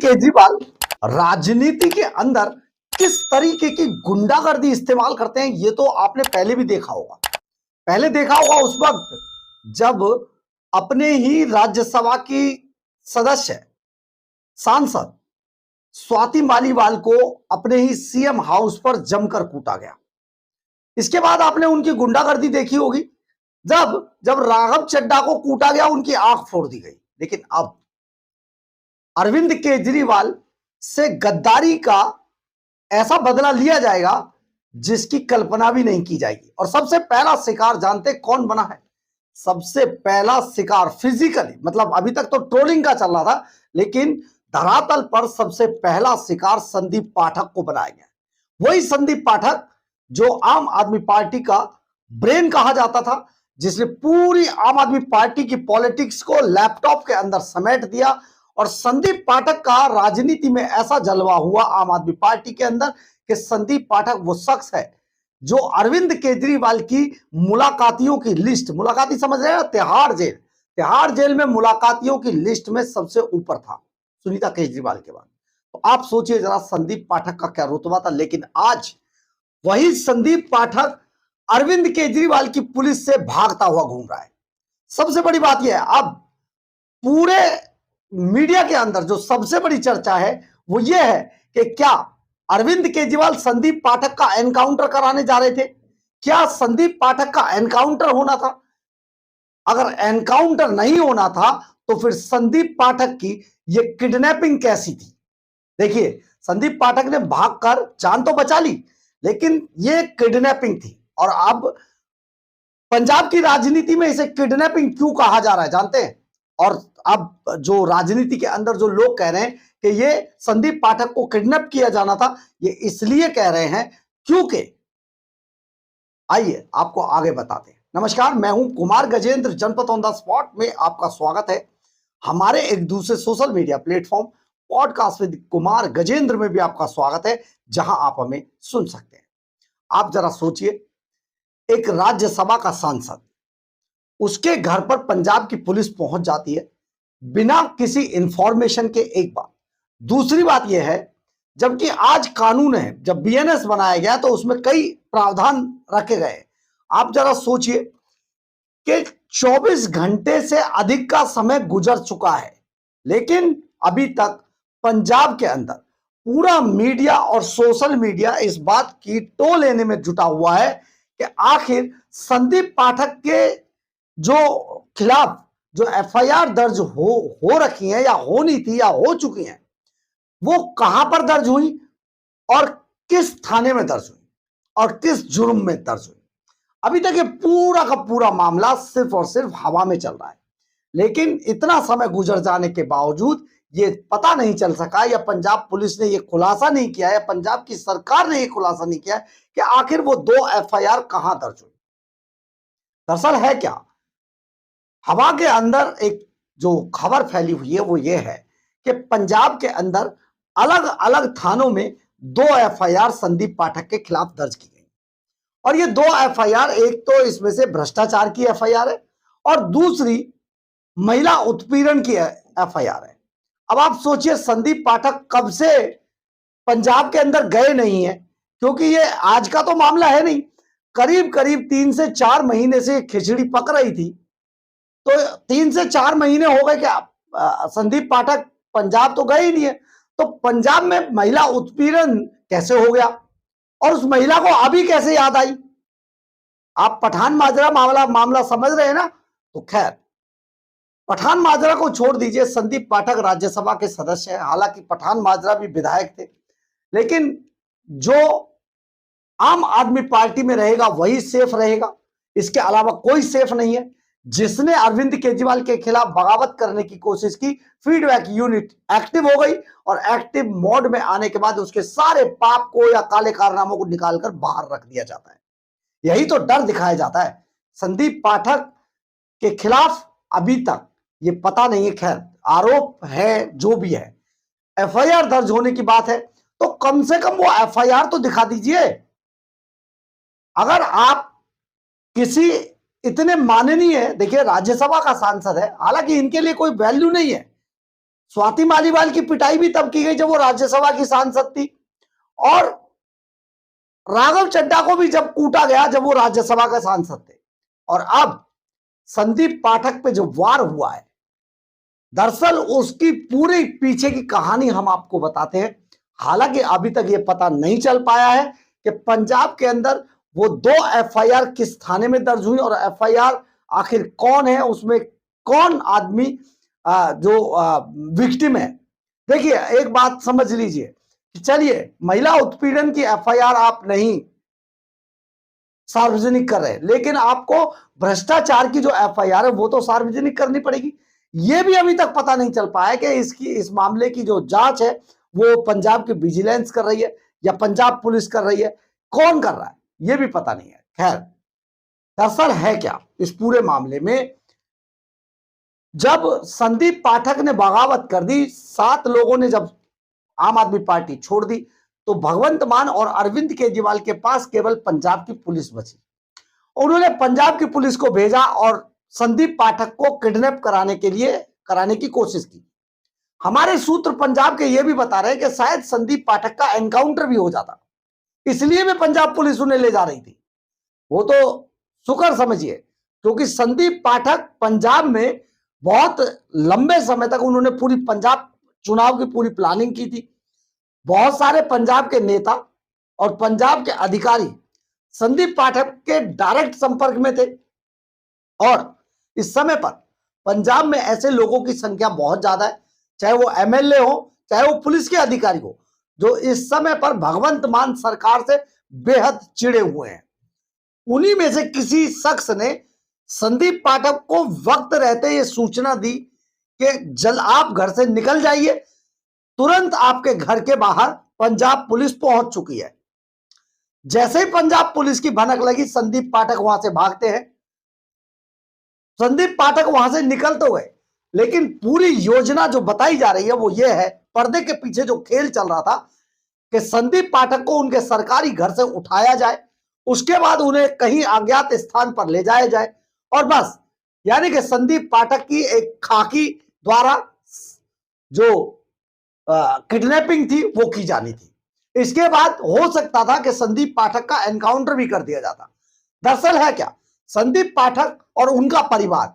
केजरीवाल राजनीति के अंदर किस तरीके की गुंडागर्दी इस्तेमाल करते हैं ये तो आपने पहले भी देखा होगा। पहले देखा होगा उस वक्त जब अपने ही राज्यसभा की सदस्य सांसद स्वाति मालीवाल को अपने ही सीएम हाउस पर जमकर कूटा गया। इसके बाद आपने उनकी गुंडागर्दी देखी होगी। जब जब राघव चड्ढा को कूटा गया उनकी आंख फोड़ दी गई। लेकिन अब अरविंद केजरीवाल से गद्दारी का ऐसा बदला लिया जाएगा जिसकी कल्पना भी नहीं की जाएगी। और सबसे पहला शिकार जानते कौन बना है? सबसे पहला शिकार फिजिकली, मतलब अभी तक तो ट्रोलिंग का चल रहा था, लेकिन धरातल पर सबसे पहला शिकार संदीप पाठक को बनाया गया। वही संदीप पाठक जो आम आदमी पार्टी का ब्रेन कहा जाता था, जिसने पूरी आम आदमी पार्टी की पॉलिटिक्स को लैपटॉप के अंदर समेट दिया। और संदीप पाठक का राजनीति में ऐसा जलवा हुआ आम आदमी पार्टी के अंदर कि संदीप पाठक वो शख्स है जो अरविंद केजरीवाल की मुलाकातियों की लिस्ट, मुलाकाती समझ रहे हैं, तिहाड़ जेल में मुलाकातियों की लिस्ट में सबसे ऊपर था सुनीता केजरीवाल के बाद। तो आप सोचिए जरा संदीप पाठक का क्या रुतबा था। लेकिन आज वही संदीप पाठक अरविंद केजरीवाल की पुलिस से भागता हुआ घूम रहा है। सबसे बड़ी बात यह है, अब पूरे मीडिया के अंदर जो सबसे बड़ी चर्चा है वो ये है कि क्या अरविंद केजरीवाल संदीप पाठक का एनकाउंटर कराने जा रहे थे? क्या संदीप पाठक का एनकाउंटर होना था? अगर एनकाउंटर नहीं होना था तो फिर संदीप पाठक की ये किडनैपिंग कैसी थी? देखिए, संदीप पाठक ने भागकर जान तो बचा ली, लेकिन ये किडनैपिंग थी। और अब पंजाब की राजनीति में इसे किडनैपिंग क्यों कहा जा रहा है जानते हैं? और अब जो राजनीति के अंदर जो लोग कह रहे हैं कि ये संदीप पाठक को किडनैप किया जाना था, ये इसलिए कह रहे हैं क्योंकि, आइए आपको आगे बताते हैं। नमस्कार, मैं हूं कुमार गजेंद्र, जनपद ऑन द स्पॉट में आपका स्वागत है। हमारे एक दूसरे social media platform podcast with Kumar Gajendra में भी आपका स्वागत है, जहां आप हमें सुन सकते हैं। आप जरा सोचिए, एक राज्यसभा का सांसद, उसके घर पर पंजाब की पुलिस पहुंच जाती है बिना किसी इंफॉर्मेशन के। एक बात, दूसरी बात यह है, जबकि आज कानून है, जब बीएनएस बनाया गया तो उसमें कई प्रावधान रखे गए। आप जरा सोचिए कि 24 घंटे से अधिक का समय गुजर चुका है, लेकिन अभी तक पंजाब के अंदर पूरा मीडिया और सोशल मीडिया इस बात की टो लेने में जुटा हुआ है कि आखिर संदीप पाठक के जो खिलाफ जो एफआईआर दर्ज हो रखी है या होनी थी या हो चुकी हैं, वो कहां पर दर्ज हुई और किस थाने में दर्ज हुई और किस जुर्म में दर्ज हुई। अभी तक ये पूरा का पूरा मामला सिर्फ और सिर्फ हवा में चल रहा है। लेकिन इतना समय गुजर जाने के बावजूद ये पता नहीं चल सका, या पंजाब पुलिस ने ये खुलासा नहीं किया, या पंजाब की सरकार ने ये खुलासा नहीं किया कि आखिर वो 2 एफआईआर कहां दर्ज हुई। दरअसल है क्या, हवा के अंदर एक जो खबर फैली हुई है वो ये है कि पंजाब के अंदर अलग अलग थानों में 2 एफआईआर संदीप पाठक के खिलाफ दर्ज की गई। और ये 2 एफआईआर, एक तो इसमें से भ्रष्टाचार की एफआईआर है और दूसरी महिला उत्पीड़न की एफआईआर है। अब आप सोचिए, संदीप पाठक कब से पंजाब के अंदर गए नहीं है, क्योंकि ये आज का तो मामला है नहीं, करीब करीब 3 से 4 महीने से खिचड़ी पक रही थी। तो 3 से 4 महीने हो गए क्या संदीप पाठक पंजाब तो गए ही नहीं है। तो पंजाब में महिला उत्पीड़न कैसे हो गया और उस महिला को अभी कैसे याद आई? आप पठान माजरा मामला समझ रहे हैं ना? तो खैर, पठान माजरा को छोड़ दीजिए, संदीप पाठक राज्यसभा के सदस्य हैं। हालांकि पठान माजरा भी विधायक थे, लेकिन जो आम आदमी पार्टी में रहेगा वही सेफ रहेगा, इसके अलावा कोई सेफ नहीं है। जिसने अरविंद केजरीवाल के खिलाफ बगावत करने की कोशिश की, फीडबैक यूनिट एक्टिव हो गई और एक्टिव मोड में आने के बाद उसके सारे पाप को या काले कारनामों को निकालकर बाहर रख दिया जाता है। यही तो डर दिखाया जाता है। संदीप पाठक के खिलाफ अभी तक ये पता नहीं है, खैर आरोप है जो भी है, एफआईआर दर्ज होने की बात है, तो कम से कम वो एफआईआर तो दिखा दीजिए। अगर आप किसी इतने माननीय, देखिए राज्यसभा का सांसद है, हालांकि इनके लिए कोई वैल्यू नहीं है, स्वाति मालीवाल की पिटाई भी तब की गई जब वो राज्यसभा की सांसद थी, और राघव चड्ढा को भी जब कूटा गया जब वो राज्यसभा का सांसद थे। और अब संदीप पाठक पे जो वार हुआ है, दरअसल उसकी पूरी पीछे की कहानी हम आपको बताते हैं। हालांकि अभी तक ये पता नहीं चल पाया है कि पंजाब के अंदर वो 2 एफआईआर किस थाने में दर्ज हुई और एफआईआर आखिर कौन है, उसमें कौन आदमी जो विक्टिम है। देखिए, एक बात समझ लीजिए कि चलिए, महिला उत्पीड़न की एफआईआर आप नहीं सार्वजनिक कर रहे, लेकिन आपको भ्रष्टाचार की जो एफआईआर है वो तो सार्वजनिक करनी पड़ेगी। ये भी अभी तक पता नहीं चल पाया कि इस मामले की जो जांच है वो पंजाब की विजिलेंस कर रही है या पंजाब पुलिस कर रही है, कौन कर रहा है ये भी पता नहीं है। खैर, दरअसल है क्या इस पूरे मामले में, जब संदीप पाठक ने बगावत कर दी, 7 लोगों ने जब आम आदमी पार्टी छोड़ दी, तो भगवंत मान और अरविंद केजरीवाल के पास केवल पंजाब की पुलिस बची। उन्होंने पंजाब की पुलिस को भेजा और संदीप पाठक को किडनैप कराने की कोशिश की। हमारे सूत्र पंजाब के ये भी बता रहे हैं कि शायद संदीप पाठक का एनकाउंटर भी हो जाता, इसलिए भी पंजाब पुलिस उन्हें ले जा रही थी। वो तो शुक्र समझिए, क्योंकि संदीप पाठक पंजाब में बहुत लंबे समय तक उन्होंने पूरी पंजाब चुनाव की पूरी प्लानिंग की थी। बहुत सारे पंजाब के नेता और पंजाब के अधिकारी संदीप पाठक के डायरेक्ट संपर्क में थे, और इस समय पर पंजाब में ऐसे लोगों की संख्या बहुत ज्यादा है, चाहे वो एमएलए हो चाहे वो पुलिस के अधिकारी हो, जो इस समय पर भगवंत मान सरकार से बेहद चिढ़े हुए हैं। उन्हीं में से किसी शख्स ने संदीप पाठक को वक्त रहते ये सूचना दी कि आप घर से निकल जाइए, तुरंत आपके घर के बाहर पंजाब पुलिस पहुंच चुकी है। जैसे ही पंजाब पुलिस की भनक लगी, संदीप पाठक वहां से भागते हैं। संदीप पाठक वहां से निकल तो गए, लेकिन पूरी योजना जो बताई जा रही है वो ये है, पर्दे के पीछे जो खेल चल रहा था कि संदीप पाठक को उनके सरकारी घर से उठाया जाए, उसके बाद उन्हें कहीं अज्ञात स्थान पर ले जाया जाए, और बस, यानी कि संदीप पाठक की एक खाकी द्वारा जो किडनैपिंग थी वो की जानी थी। इसके बाद हो सकता था कि संदीप पाठक का एनकाउंटर भी कर दिया जाता। दरअसल है क्या, संदीप पाठक और उनका परिवार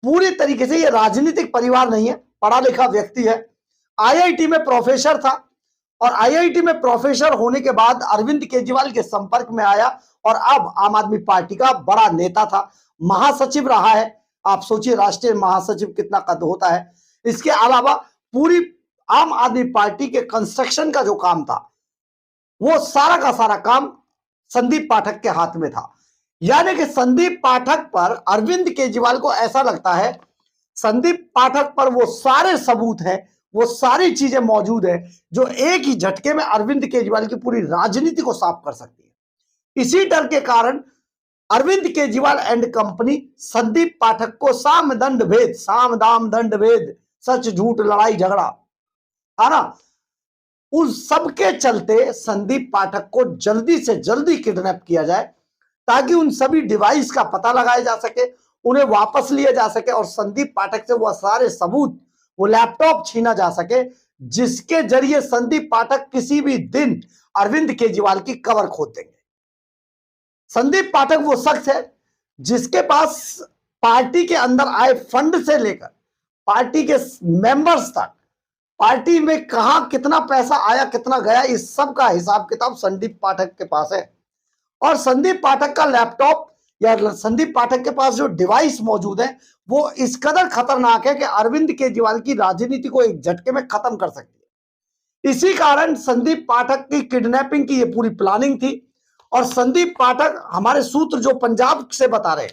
पूरी तरीके से ये राजनीतिक परिवार नहीं है, पढ़ा लिखा व्यक्ति है, आईआईटी में प्रोफेसर था, और आईआईटी में प्रोफेसर होने के बाद अरविंद केजरीवाल के संपर्क में आया और अब आम आदमी पार्टी का बड़ा नेता था, महासचिव रहा है। आप सोचिए, राष्ट्रीय महासचिव कितना कद होता है। इसके अलावा पूरी आम आदमी पार्टी के कंस्ट्रक्शन का जो काम था वो सारा का सारा काम संदीप पाठक के हाथ में था। यानी कि संदीप पाठक पर अरविंद केजरीवाल को ऐसा लगता है, संदीप पाठक पर वो सारे सबूत हैं, वो सारी चीजें मौजूद है जो एक ही झटके में अरविंद केजरीवाल की पूरी राजनीति को साफ कर सकती है। इसी डर के कारण अरविंद केजरीवाल एंड कंपनी संदीप पाठक को साम दाम दंड भेद, सच झूठ लड़ाई झगड़ा, है ना, उन सबके चलते संदीप पाठक को जल्दी से जल्दी किडनैप किया जाए, ताकि उन सभी डिवाइस का पता लगाया जा सके, उन्हें वापस लिया जा सके, और संदीप पाठक से वो सारे सबूत, वो लैपटॉप छीना जा सके, जिसके जरिए संदीप पाठक किसी भी दिन अरविंद केजरीवाल की कबर खोद देंगे। संदीप पाठक वो शख्स है जिसके पास पार्टी के अंदर आए फंड से लेकर पार्टी के मेंबर्स तक, पार्टी में कहां कितना पैसा आया कितना गया, इस सब का हिसाब किताब संदीप पाठक के पास है। और संदीप पाठक का लैपटॉप या संदीप पाठक के पास जो डिवाइस मौजूद है वो इस कदर खतरनाक है कि अरविंद केजरीवाल की राजनीति को एक झटके में खत्म कर सकती है। इसी कारण संदीप पाठक की किडनैपिंग की ये पूरी प्लानिंग थी। और संदीप पाठक, हमारे सूत्र जो पंजाब से बता रहे,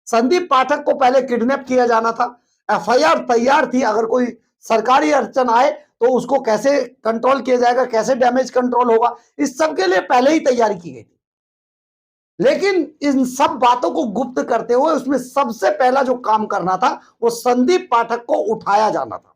संदीप पाठक को पहले किडनैप किया जाना था, एफआईआर तैयार थी, अगर कोई सरकारी अड़चन आए तो उसको कैसे कंट्रोल किया जाएगा, कैसे डैमेज कंट्रोल होगा, इस सब के लिए पहले ही तैयारी की गई थी। लेकिन इन सब बातों को गुप्त करते हुए उसमें सबसे पहला जो काम करना था वो संदीप पाठक को उठाया जाना था।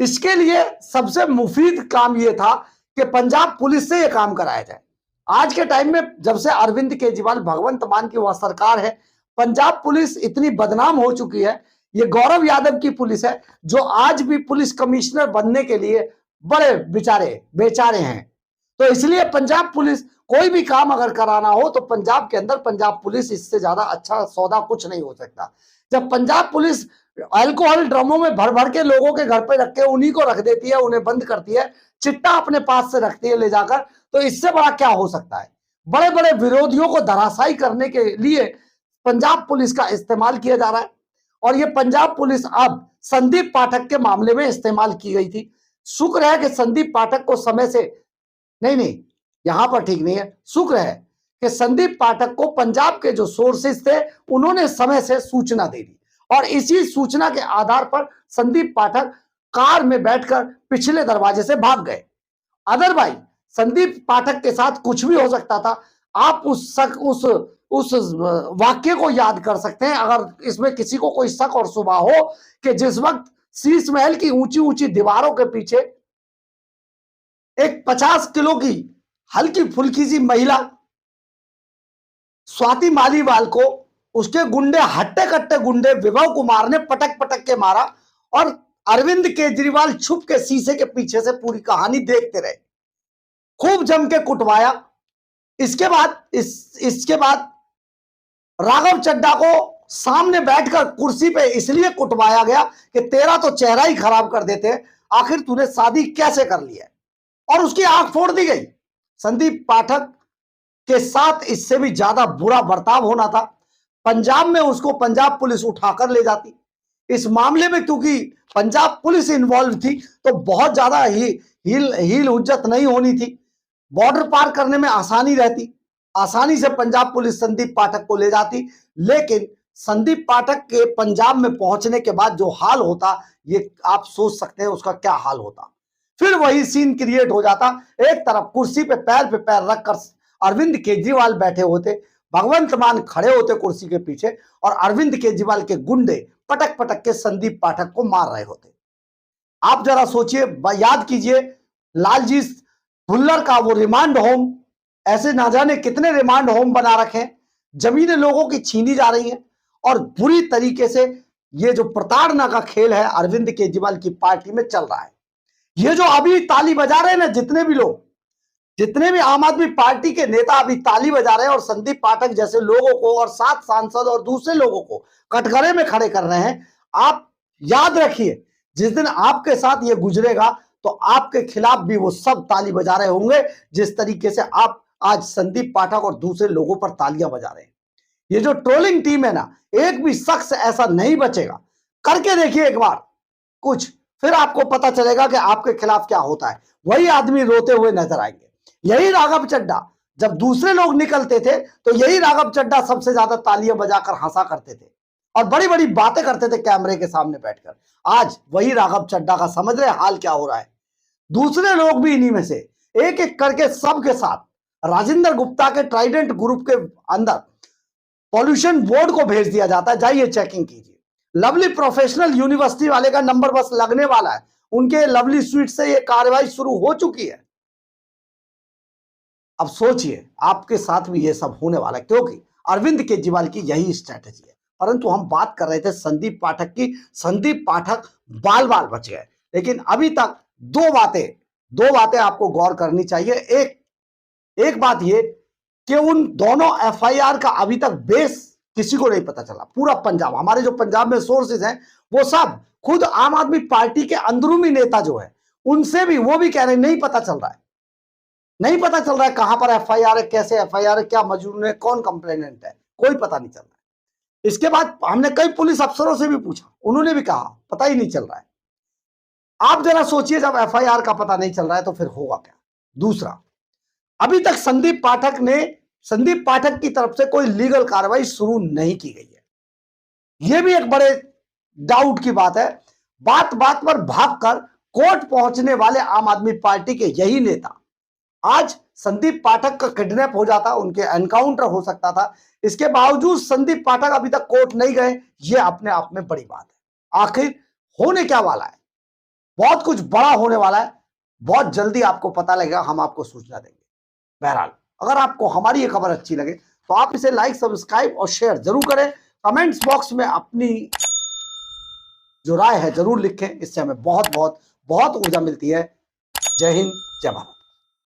इसके लिए सबसे मुफीद काम यह था कि पंजाब पुलिस से यह काम कराया जाए। आज के टाइम में जब से अरविंद केजरीवाल भगवंत मान की वह सरकार है, पंजाब पुलिस इतनी बदनाम हो चुकी है ये गौरव यादव की पुलिस है जो आज भी पुलिस कमिश्नर बनने के लिए बड़े बेचारे हैं। तो इसलिए पंजाब पुलिस कोई भी काम अगर कराना हो तो पंजाब के अंदर पंजाब पुलिस इससे ज्यादा अच्छा सौदा कुछ नहीं हो सकता। जब पंजाब पुलिस अल्कोहल ड्रमों में भर भर के लोगों के घर पे रख के उन्हीं को रख देती है, उन्हें बंद करती है, चिट्टा अपने पास से रखती है ले जाकर, तो इससे बड़ा क्या हो सकता है। बड़े बड़े विरोधियों को धराशायी करने के लिए पंजाब पुलिस का इस्तेमाल किया जा रहा है और ये पंजाब पुलिस अब संदीप पाठक के मामले में इस्तेमाल की गई थी। शुक्र है कि संदीप पाठक को समय से नहीं, यहां पर ठीक नहीं है, शुक्र है कि संदीप पाठक को पंजाब के जो सोर्सेस थे उन्होंने समय से सूचना दे दी और इसी सूचना के आधार पर संदीप पाठक कार में बैठकर पिछले दरवाजे से भाग गए। अदरवाइज संदीप पाठक के साथ कुछ भी हो सकता था। आप उस वाक्य को याद कर सकते हैं अगर इसमें किसी को कोई शक और शुबा हो कि जिस वक्त शीश महल की ऊंची ऊंची दीवारों के पीछे एक 50 किलो की हल्की फुल्की सी महिला स्वाति मालीवाल को उसके गुंडे, हट्टे कट्टे गुंडे विभव कुमार ने पटक पटक के मारा और अरविंद केजरीवाल छुप के शीशे के पीछे से पूरी कहानी देखते रहे, खूब जम के कुटवाया। इसके बाद राघव चड्ढा को सामने बैठकर कुर्सी पे इसलिए कुटवाया गया कि तेरा तो चेहरा ही खराब कर देते, आखिर तूने शादी कैसे कर ली है, और उसकी आंख फोड़ दी गई। संदीप पाठक के साथ इससे भी ज्यादा बुरा बर्ताव होना था। पंजाब में उसको पंजाब पुलिस उठाकर ले जाती। इस मामले में क्योंकि पंजाब पुलिस इन्वॉल्व थी तो बहुत ज्यादा हील हुज्जत नहीं होनी थी, बॉर्डर पार करने में आसानी रहती, आसानी से पंजाब पुलिस संदीप पाठक को ले जाती। लेकिन संदीप पाठक के पंजाब में पहुंचने के बाद जो हाल होता ये आप सोच सकते हैं उसका क्या हाल होता। फिर वही सीन क्रिएट हो जाता। एक तरफ कुर्सी पे पैर रखकर अरविंद केजरीवाल बैठे होते, भगवंत मान खड़े होते कुर्सी के पीछे और अरविंद केजरीवाल के गुंडे पटक पटक के संदीप पाठक को मार रहे होते। आप जरा सोचिए, याद कीजिए लालजी भुल्लर का वो रिमांड होम, ऐसे ना जाने कितने रिमांड होम बना रखे, जमीनें लोगों की छीनी जा रही हैं और बुरी तरीके से ये जो प्रताड़ना का खेल है अरविंद केजरीवाल की पार्टी में चल रहा है। ये जो अभी ताली बजा रहे हैं ना, जितने भी आम आदमी पार्टी के नेता अभी ताली बजा रहे हैं और संदीप पाठक जैसे लोगों को और 7 सांसद और दूसरे लोगों को कटघरे में खड़े कर रहे हैं, आप याद रखिए जिस दिन आपके साथ ये गुजरेगा तो आपके खिलाफ भी वो सब ताली बजा रहे होंगे जिस तरीके से आप आज संदीप पाठक और दूसरे लोगों पर तालियां बजा रहे हैं। ये जो ट्रोलिंग टीम है ना, एक भी शख्स ऐसा नहीं बचेगा। करके देखिए एक बार कुछ, फिर आपको पता चलेगा कि आपके खिलाफ क्या होता है। वही आदमी रोते हुए नजर आएंगे। यही राघव चड्ढा, जब दूसरे लोग निकलते थे तो यही राघव चड्ढा सबसे ज्यादा तालियां बजाकर हंसा करते थे और बड़ी बड़ी बातें करते थे कैमरे के सामने बैठकर। आज वही राघव चड्ढा का समझ रहे हाल क्या हो रहा है। दूसरे लोग भी इन्हीं में से एक एक करके सबके साथ राजेंद्र गुप्ता के ट्राइडेंट ग्रुप के अंदर पॉल्यूशन बोर्ड को भेज दिया जाता है, जाइए चेकिंग कीजिए। लवली प्रोफेशनल यूनिवर्सिटी वाले का नंबर बस लगने वाला है, उनके लवली स्वीट से यह कार्रवाई शुरू हो चुकी है। अब सोचिए आपके साथ भी यह सब होने वाला है क्योंकि अरविंद केजरीवाल की यही स्ट्रैटेजी है। परंतु हम बात कर रहे थे संदीप पाठक की। संदीप पाठक बाल बाल बच गए, लेकिन अभी तक दो बातें आपको गौर करनी चाहिए। एक बात ये कि उन दोनों एफआईआर का अभी तक बेस किसी को नहीं पता चला। पूरा पंजाब, हमारे जो पंजाब में सोर्सेज हैं वो सब खुद आम आदमी पार्टी के अंदरूनी नेता जो है उनसे भी, वो भी कह रहे हैं नहीं पता चल रहा है, नहीं पता चल रहा है कहां पर एफआईआर है, कैसे एफआईआर है, क्या मजूर है, कौन कंप्लेनेंट है, कोई पता नहीं चल रहा है। इसके बाद हमने कई पुलिस अफसरों से भी पूछा, उन्होंने भी कहा पता ही नहीं चल रहा है। आप जरा सोचिए जब एफआईआर का पता नहीं चल रहा है तो फिर होगा क्या। दूसरा, अभी तक संदीप पाठक की तरफ से कोई लीगल कार्रवाई शुरू नहीं की गई है। यह भी एक बड़े डाउट की बात है। बात बात पर भागकर कोर्ट पहुंचने वाले आम आदमी पार्टी के यही नेता आज संदीप पाठक का किडनैप हो जाता, उनके एनकाउंटर हो सकता था। इसके बावजूद संदीप पाठक अभी तक कोर्ट नहीं गए, यह अपने आप में बड़ी बात है। आखिर होने क्या वाला है, बहुत कुछ बड़ा होने वाला है, बहुत जल्दी आपको पता लगेगा, हम आपको सूचना देंगे। बहरहाल अगर आपको हमारी ये खबर अच्छी लगे तो आप इसे लाइक, सब्सक्राइब और शेयर जरूर करें। कमेंट्स बॉक्स में अपनी जो राय है जरूर लिखें, इससे हमें बहुत बहुत बहुत ऊर्जा मिलती है। जय हिंद, जय भारत।